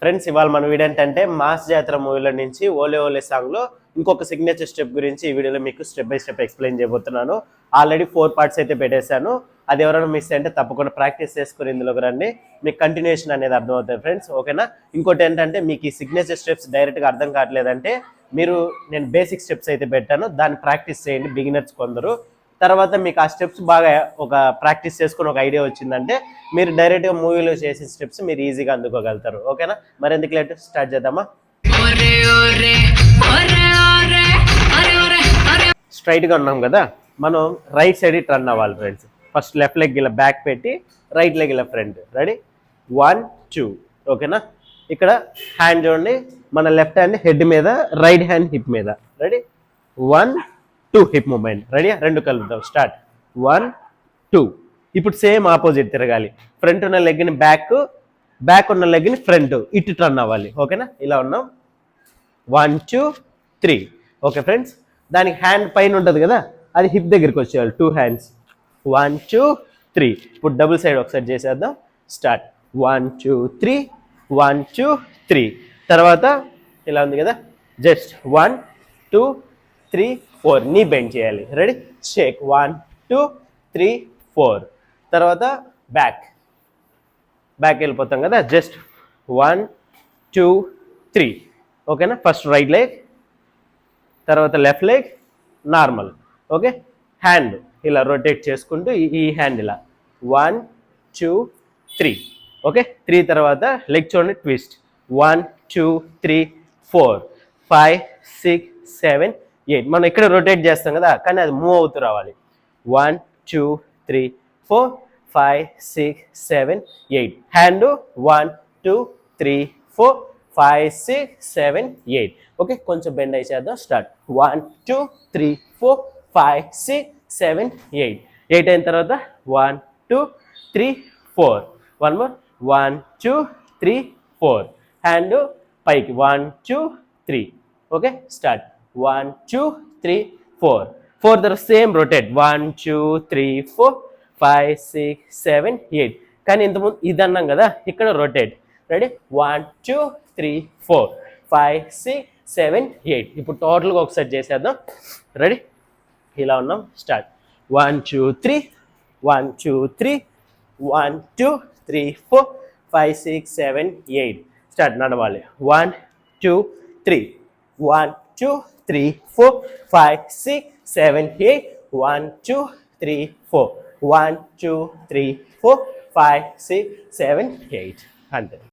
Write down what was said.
Friends ఇవాళ మన video ఏంటంటే మాస్ జాతర మూవీలో నుంచి ఓలే ఓలే సాంగ్లో ఇంకొక సిగ్నేచర్ స్టెప్ గురించి ఈ వీడియోలో మీకు స్టెప్ బై స్టెప్ ఎక్స్ప్లెయిన్ చేయబోతున్నాను. ఆల్రెడీ 4 పార్ట్స్ అయితే పెట్టేశాను. అది ఎవరైనా మిస్ అంటే తప్పకుండా ప్రాక్టీస్ చేసుకుని ఇందులోకి రండి, మీకు కంటిన్యూషన్ అనేది అర్థమవుతుంది ఫ్రెండ్స్. ఓకేనా? ఇంకోటి ఏంటంటే మీకు ఈ సిగ్నేచర్ స్టెప్స్ డైరెక్ట్గా అర్థం కావట్లేదంటే నేను బేసిక్ స్టెప్స్ అయితే పెట్టాను, దాన్ని ప్రాక్టీస్ చేయండి బిగినర్స్ కొందరు. తర్వాత మీకు ఆ స్టెప్స్ బాగా ఒక ప్రాక్టీస్ చేసుకుని ఒక ఐడియా వచ్చిందంటే మీరు డైరెక్ట్గా మూవీలో చేసిన స్టెప్స్ మీరు ఈజీగా అందుకోగలుగుతారు. ఓకేనా? మరి ఎందుకు లేట్, స్టార్ట్ చేద్దామా? స్ట్రైట్గా ఉన్నాం కదా, మనం రైట్ సైడ్ టర్న్ అవ్వాలి ఫ్రెండ్స్. ఫస్ట్ లెఫ్ట్ లెగ్ ఇలా బ్యాక్ పెట్టి రైట్ లెగ్ ఇలా ఫ్రంట్. రెడీ? 1 2. ఓకేనా? ఇక్కడ హ్యాండ్ చూడండి, మన లెఫ్ట్ హ్యాండ్ హెడ్ మీద, రైట్ హ్యాండ్ హిప్ మీద. రెడీ? 1 2 hip movement. రెడీ? రెండు కలుద్దాం. స్టార్ట్. 1 2. ఇప్పుడు సేమ్ ఆపోజిట్ తిరగాలి. ఫ్రంట్ ఉన్న లెగ్ని బ్యాక్ ఉన్న లెగ్ని ఫ్రంట్, ఇటు టర్న్ అవ్వాలి. ఓకేనా? ఇలా ఉన్నాం. 1 2 3. ఓకే ఫ్రెండ్స్, దానికి హ్యాండ్ పైన ఉంటుంది కదా, అది హిప్ దగ్గరికి వచ్చేయాలి. 2 హ్యాండ్స్. 1 2 3. ఇప్పుడు డబుల్ సైడ్ ఒకసారి చేసేద్దాం. స్టార్ట్. 1 2 3 1 2 3. తర్వాత ఇలా ఉంది కదా, జస్ట్ 1 2 3 4. నీ బెండ్ చేయాలి. రెడీ? షేక్. 1 2 3 4. తర్వాత బ్యాక్ వెళ్ళిపోతాం కదా, జస్ట్ 1 2 3. ఓకేనా? ఫస్ట్ రైట్ లెగ్, తర్వాత left leg normal. Okay? Hand ఇలా రొటేట్ చేసుకుంటూ ఈ హ్యాండ్ ఇలా 1 2 3. ఓకే? 3 తర్వాత లెగ్ చూడండి, ట్విస్ట్. 1 2 3 4 5 6 7 8. మనం ఇక్కడ రొటేట్ చేస్తాం కదా, కానీ అది మూవ్ అవుతూ రావాలి. 1 2 3 4 5 6 7 8. హ్యాండ్ 1 2 3 4 5 6 7 8. ఓకే? కొంచెం బెండ్ అయ్యేద్దాం. స్టార్ట్. 1 2 3 4 5 6 7 8. 8 అయిన తర్వాత 1 2 3 4. One more. 1 2 3 4. హ్యాండ్ పైకి. 1 2 3. ఓకే? స్టార్ట్. 1 2 3 4. 4 తర్వాత సేమ్ రొటేట్. 1 2 3 4 5 6 7 8. కానీ ఇంతకుముందు ఇది అన్నాం కదా, ఇక్కడ రొటేట్. రెడీ? 1 2 3 4 5 6 7 8. ఇప్పుడు టోటల్గా ఒకసారి చేసేద్దాం. రెడీ? ఇలా ఉన్నాం. స్టార్ట్. 1 2 3 1 2 3 1 2 3 4 5 6 7 8. స్టార్ట్. నడవాలి. 1 2 3 1 2 3 4 5 6 7 8. 1 2 3 4 1 2 3 4 5 6 7 8. అంతే.